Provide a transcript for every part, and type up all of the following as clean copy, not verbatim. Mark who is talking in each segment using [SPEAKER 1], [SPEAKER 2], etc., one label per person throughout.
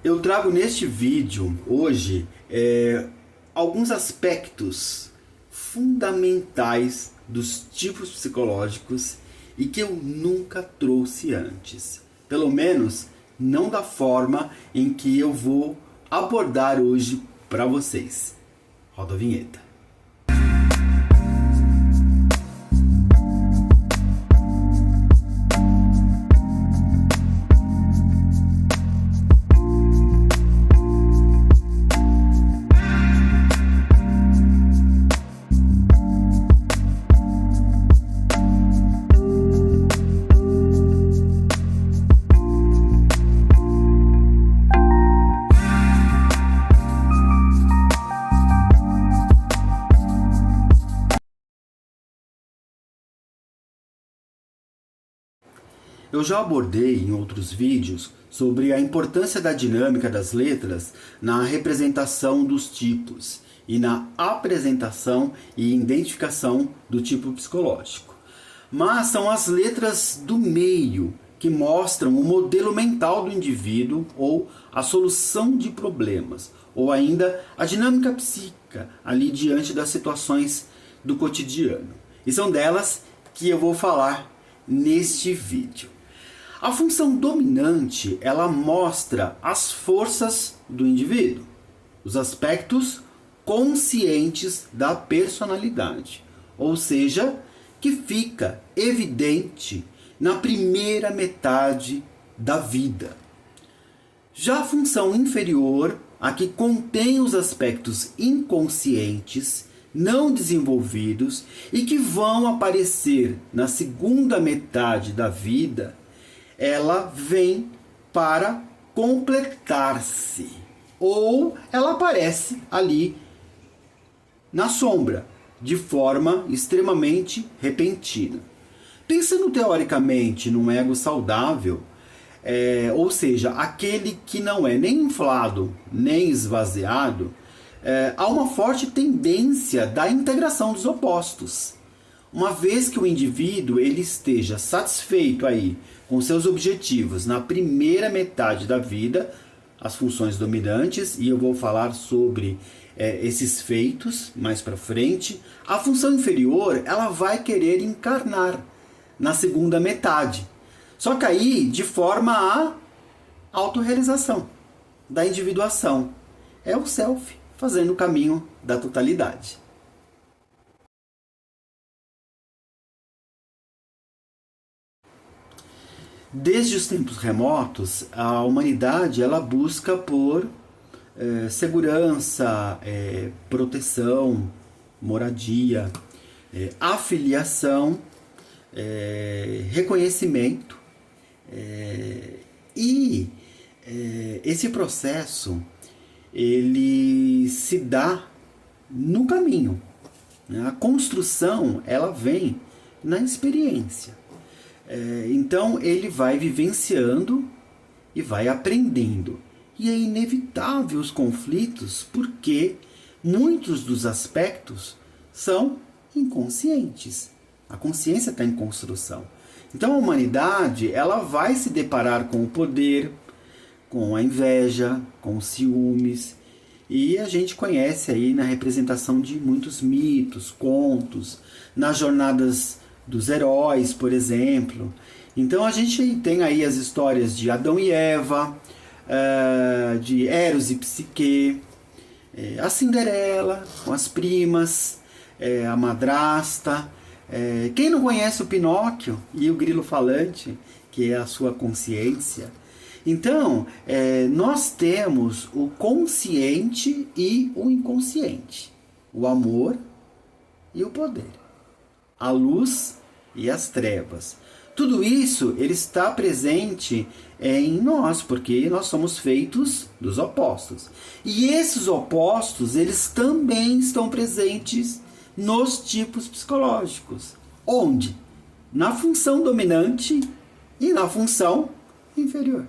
[SPEAKER 1] Eu trago neste vídeo hoje alguns aspectos fundamentais dos tipos psicológicos e que eu nunca trouxe antes. Pelo menos não da forma em que eu vou abordar hoje para vocês. Roda a vinheta. Eu já abordei em outros vídeos sobre a importância da dinâmica das letras na representação dos tipos e na apresentação e identificação do tipo psicológico. Mas são as letras do meio que mostram o modelo mental do indivíduo ou a solução de problemas, ou ainda a dinâmica psíquica ali diante das situações do cotidiano. E são delas que eu vou falar neste vídeo. A função dominante, ela mostra as forças do indivíduo, os aspectos conscientes da personalidade, ou seja, que fica evidente na primeira metade da vida. Já a função inferior, a que contém os aspectos inconscientes, não desenvolvidos e que vão aparecer na segunda metade da vida, ela vem para completar-se, ou ela aparece ali na sombra, de forma extremamente repentina. Pensando teoricamente num ego saudável, ou seja, aquele que não é nem inflado nem esvaziado, há uma forte tendência da integração dos opostos. Uma vez que o indivíduo ele esteja satisfeito aí com seus objetivos na primeira metade da vida, as funções dominantes, e eu vou falar sobre esses feitos mais para frente, a função inferior ela vai querer encarnar na segunda metade. Só que aí de forma a autorrealização, da individuação. É o self fazendo o caminho da totalidade. Desde os tempos remotos, a humanidade ela busca por segurança, proteção, moradia, afiliação, reconhecimento. E esse processo ele se dá no caminho. A construção ela vem na experiência. Então ele vai vivenciando e vai aprendendo. E é inevitável os conflitos porque muitos dos aspectos são inconscientes. A consciência está em construção. Então a humanidade ela vai se deparar com o poder, com a inveja, com os ciúmes. E a gente conhece aí na representação de muitos mitos, contos, nas jornadas dos heróis, por exemplo. Então a gente tem aí as histórias de Adão e Eva, de Eros e Psique, a Cinderela com as primas, a madrasta. Quem não conhece o Pinóquio e o grilo falante, que é a sua consciência? Então, nós temos o consciente e o inconsciente, o amor e o poder, a luz e as trevas. Tudo isso ele está presente em nós, porque nós somos feitos dos opostos. E esses opostos, eles também estão presentes nos tipos psicológicos. Onde? Na função dominante e na função inferior.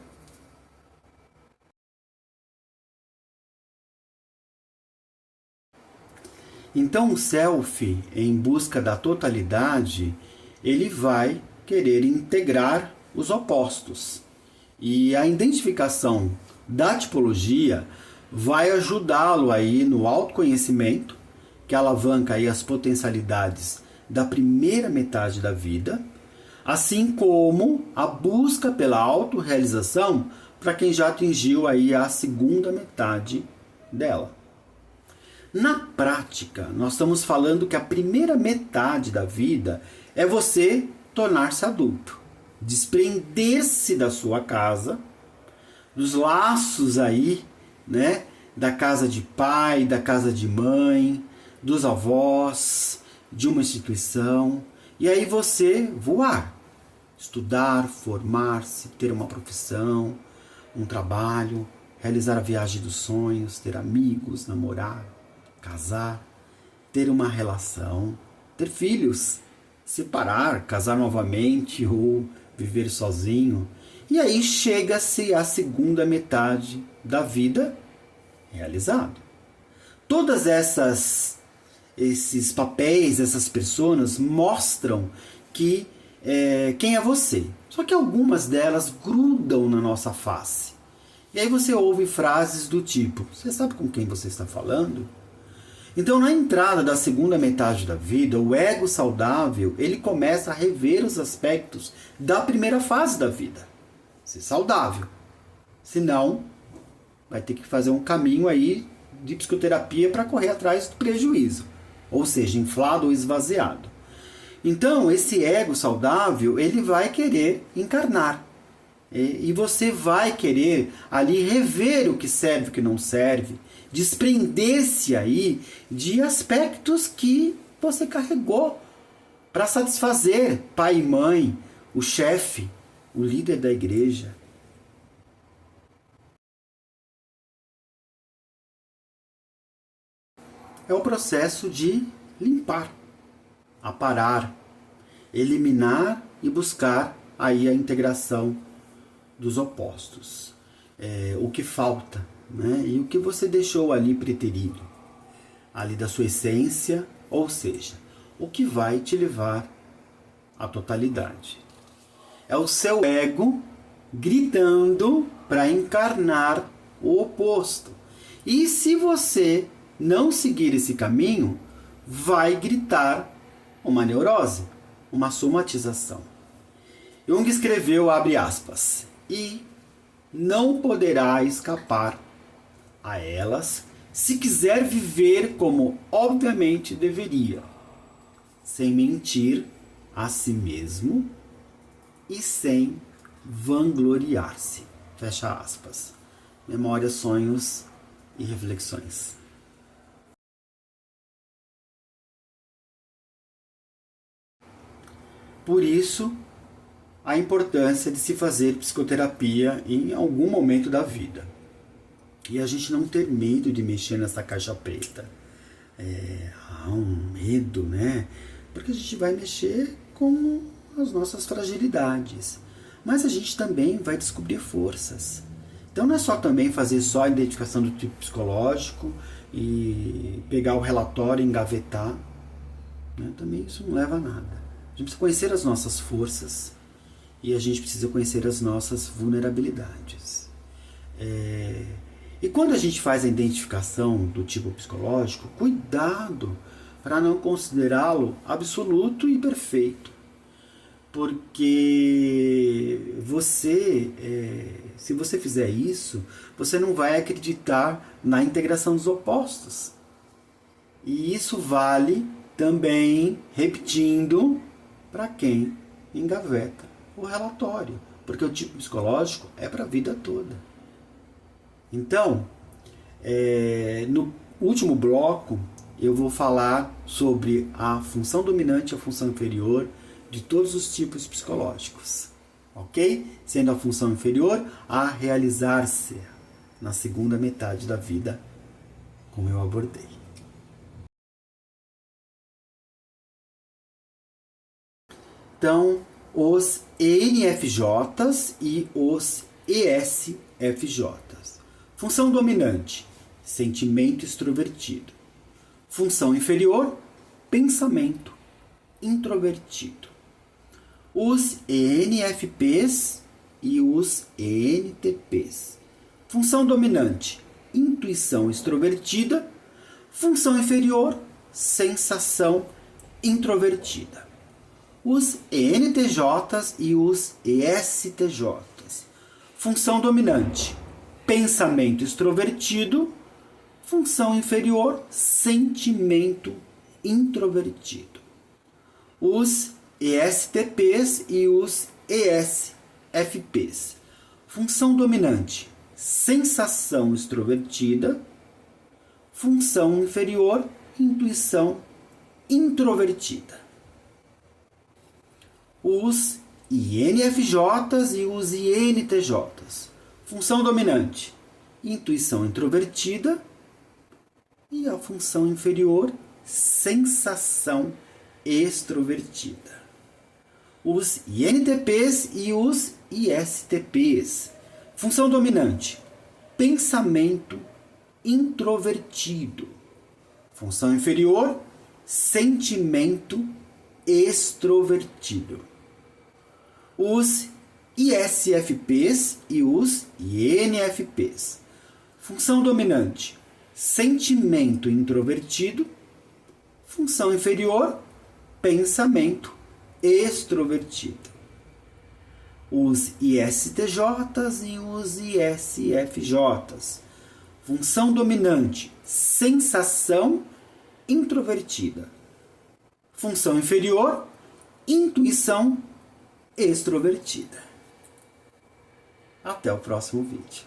[SPEAKER 1] Então o self, em busca da totalidade, ele vai querer integrar os opostos. E a identificação da tipologia vai ajudá-lo aí no autoconhecimento, que alavanca aí as potencialidades da primeira metade da vida, assim como a busca pela autorrealização para quem já atingiu aí a segunda metade dela. Na prática, nós estamos falando que a primeira metade da vida é você tornar-se adulto, desprender-se da sua casa, dos laços aí, né, da casa de pai, da casa de mãe, dos avós, de uma instituição, e aí você voar, estudar, formar-se, ter uma profissão, um trabalho, realizar a viagem dos sonhos, ter amigos, namorar, casar, ter uma relação, ter filhos, separar, casar novamente ou viver sozinho. E aí chega-se à segunda metade da vida realizado. Todas esses papéis, essas pessoas mostram que quem é você. Só que algumas delas grudam na nossa face. E aí você ouve frases do tipo: você sabe com quem você está falando? Então, na entrada da segunda metade da vida, o ego saudável, ele começa a rever os aspectos da primeira fase da vida. Ser saudável. Senão, vai ter que fazer um caminho aí de psicoterapia para correr atrás do prejuízo. Ou seja, inflado ou esvaziado. Então, esse ego saudável, ele vai querer encarnar. E você vai querer ali rever o que serve e o que não serve. Desprender-se aí de aspectos que você carregou para satisfazer pai e mãe, o chefe, o líder da igreja. É o processo de limpar, aparar, eliminar e buscar aí a integração dos opostos. O que falta, né? E o que você deixou ali preterido, ali da sua essência, ou seja, o que vai te levar à totalidade. É o seu ego gritando para encarnar o oposto. E se você não seguir esse caminho, vai gritar uma neurose, uma somatização. Jung escreveu, abre aspas, e não poderá escapar a elas se quiser viver como obviamente deveria, sem mentir a si mesmo e sem vangloriar-se. Fecha aspas. Memórias, sonhos e reflexões. Por isso, a importância de se fazer psicoterapia em algum momento da vida. E a gente não ter medo de mexer nessa caixa preta. Há um medo, né? Porque a gente vai mexer com as nossas fragilidades. Mas a gente também vai descobrir forças. Então não é só também fazer só a identificação do tipo psicológico e pegar o relatório e engavetar. Né? Também isso não leva a nada. A gente precisa conhecer as nossas forças e a gente precisa conhecer as nossas vulnerabilidades. E quando a gente faz a identificação do tipo psicológico, cuidado para não considerá-lo absoluto e perfeito. Porque você, se você fizer isso, você não vai acreditar na integração dos opostos. E isso vale também, repetindo, para quem engaveta o relatório. Porque o tipo psicológico é para a vida toda. Então, no último bloco, eu vou falar sobre a função dominante e a função inferior de todos os tipos psicológicos, ok? Sendo a função inferior a realizar-se na segunda metade da vida, como eu abordei. Então, os ENFJs e os ESFJs. Função dominante, sentimento extrovertido. Função inferior, pensamento introvertido. Os ENFPs e os ENTPs. Função dominante, intuição extrovertida. Função inferior, sensação introvertida. Os ENTJs e os ESTJs. Função dominante, pensamento extrovertido. Função inferior, sentimento introvertido. Os ESTPs e os ESFPs. Função dominante, sensação extrovertida. Função inferior, intuição introvertida. Os INFJs e os INTJs. Função dominante, intuição introvertida. E a função inferior, sensação extrovertida. Os INTPs e os ISTPs. Função dominante, pensamento introvertido. Função inferior, sentimento extrovertido. Os ISFPs e os INFPs. Função dominante, sentimento introvertido. Função inferior, pensamento extrovertido. Os ISTJs e os ISFJs. Função dominante, sensação introvertida. Função inferior, intuição extrovertida. Até o próximo vídeo.